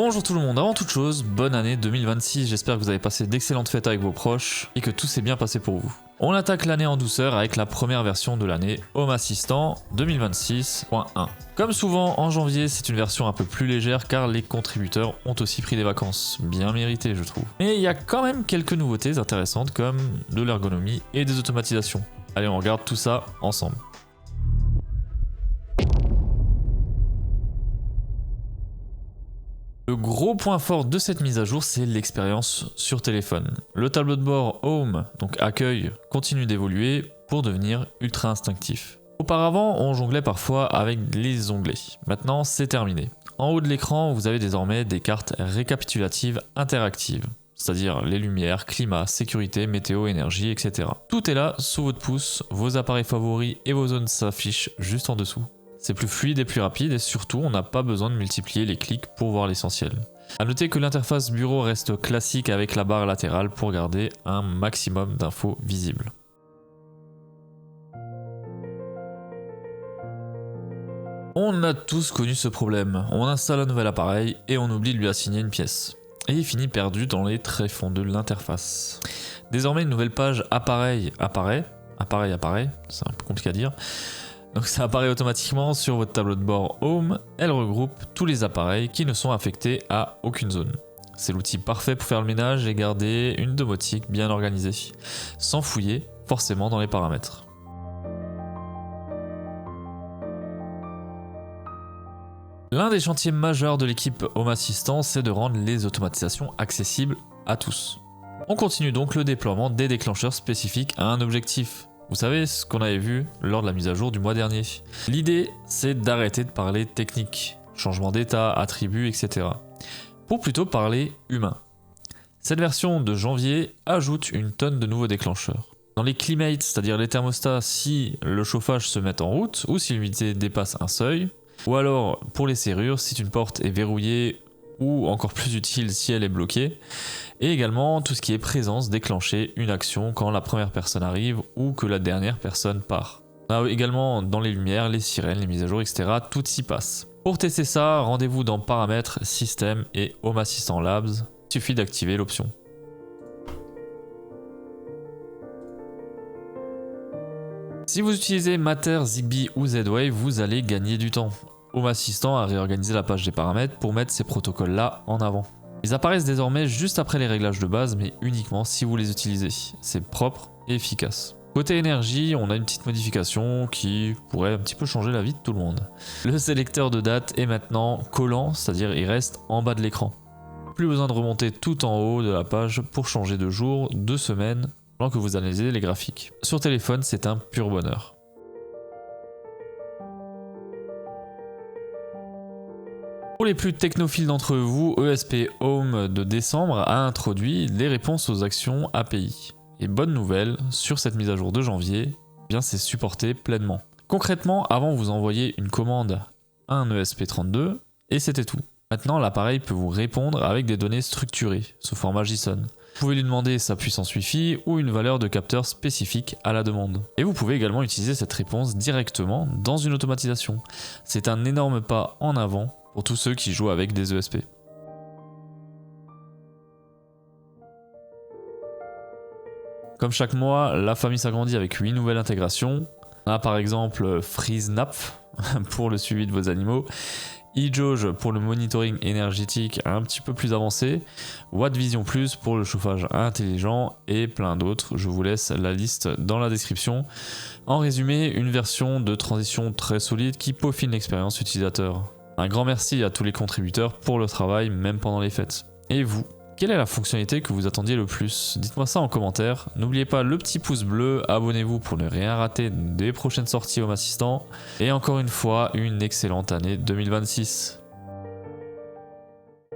Bonjour tout le monde, avant toute chose, bonne année 2026, j'espère que vous avez passé d'excellentes fêtes avec vos proches et que tout s'est bien passé pour vous. On attaque l'année en douceur avec la première version de l'année Home Assistant 2026.1. Comme souvent en janvier, c'est une version un peu plus légère car les contributeurs ont aussi pris des vacances, bien méritées je trouve. Mais il y a quand même quelques nouveautés intéressantes comme de l'ergonomie et des automatisations. Allez, on regarde tout ça ensemble. Le gros point fort de cette mise à jour, c'est l'expérience sur téléphone. Le tableau de bord Home, donc accueil, continue d'évoluer pour devenir ultra instinctif. Auparavant, on jonglait parfois avec les onglets. Maintenant, c'est terminé. En haut de l'écran, vous avez désormais des cartes récapitulatives interactives, c'est-à-dire les lumières, climat, sécurité, météo, énergie, etc. Tout est là sous votre pouce, vos appareils favoris et vos zones s'affichent juste en dessous. C'est plus fluide et plus rapide et surtout on n'a pas besoin de multiplier les clics pour voir l'essentiel. A noter que l'interface bureau reste classique avec la barre latérale pour garder un maximum d'infos visibles. On a tous connu ce problème, on installe un nouvel appareil et on oublie de lui assigner une pièce. Et il finit perdu dans les tréfonds de l'interface. Désormais une nouvelle page appareil apparaît, c'est un peu compliqué à dire. Donc ça apparaît automatiquement sur votre tableau de bord Home, elle regroupe tous les appareils qui ne sont affectés à aucune zone. C'est l'outil parfait pour faire le ménage et garder une domotique bien organisée, sans fouiller forcément dans les paramètres. L'un des chantiers majeurs de l'équipe Home Assistant, c'est de rendre les automatisations accessibles à tous. On continue donc le déploiement des déclencheurs spécifiques à un objectif. Vous savez ce qu'on avait vu lors de la mise à jour du mois dernier. L'idée, c'est d'arrêter de parler technique, changement d'état, attributs, etc. pour plutôt parler humain. Cette version de janvier ajoute une tonne de nouveaux déclencheurs. Dans les climates, c'est-à-dire les thermostats, si le chauffage se met en route ou si l'humidité dépasse un seuil, ou alors pour les serrures, si une porte est verrouillée ou encore plus utile si elle est bloquée, et également tout ce qui est présence, déclencher une action quand la première personne arrive ou que la dernière personne part. On a également dans les lumières, les sirènes, les mises à jour, etc. Tout s'y passe. Pour tester ça, rendez-vous dans Paramètres, Système et Home Assistant Labs. Il suffit d'activer l'option. Si vous utilisez Matter, Zigbee ou Z-Wave, vous allez gagner du temps. Home Assistant a réorganisé la page des paramètres pour mettre ces protocoles-là en avant. Ils apparaissent désormais juste après les réglages de base, mais uniquement si vous les utilisez. C'est propre et efficace. Côté énergie, on a une petite modification qui pourrait un petit peu changer la vie de tout le monde. Le sélecteur de date est maintenant collant, c'est-à-dire il reste en bas de l'écran. Plus besoin de remonter tout en haut de la page pour changer de jour, de semaine, pendant que vous analysez les graphiques. Sur téléphone, c'est un pur bonheur. Pour les plus technophiles d'entre vous, ESP Home de décembre a introduit les réponses aux actions API. Et bonne nouvelle, sur cette mise à jour de janvier, bien c'est supporté pleinement. Concrètement, avant vous envoyiez une commande à un ESP32 et c'était tout. Maintenant l'appareil peut vous répondre avec des données structurées, sous format JSON. Vous pouvez lui demander sa puissance Wi-Fi ou une valeur de capteur spécifique à la demande. Et vous pouvez également utiliser cette réponse directement dans une automatisation. C'est un énorme pas en avant pour tous ceux qui jouent avec des ESP. Comme chaque mois, la famille s'agrandit avec 8 nouvelles intégrations. On a par exemple FreezeNap pour le suivi de vos animaux, eJauge pour le monitoring énergétique un petit peu plus avancé, WattVision Plus pour le chauffage intelligent et plein d'autres. Je vous laisse la liste dans la description. En résumé, une version de transition très solide qui peaufine l'expérience utilisateur. Un grand merci à tous les contributeurs pour le travail, même pendant les fêtes. Et vous, quelle est la fonctionnalité que vous attendiez le plus? Dites-moi ça en commentaire. N'oubliez pas le petit pouce bleu, abonnez-vous pour ne rien rater des prochaines sorties Home Assistant. Et encore une fois, une excellente année 2026.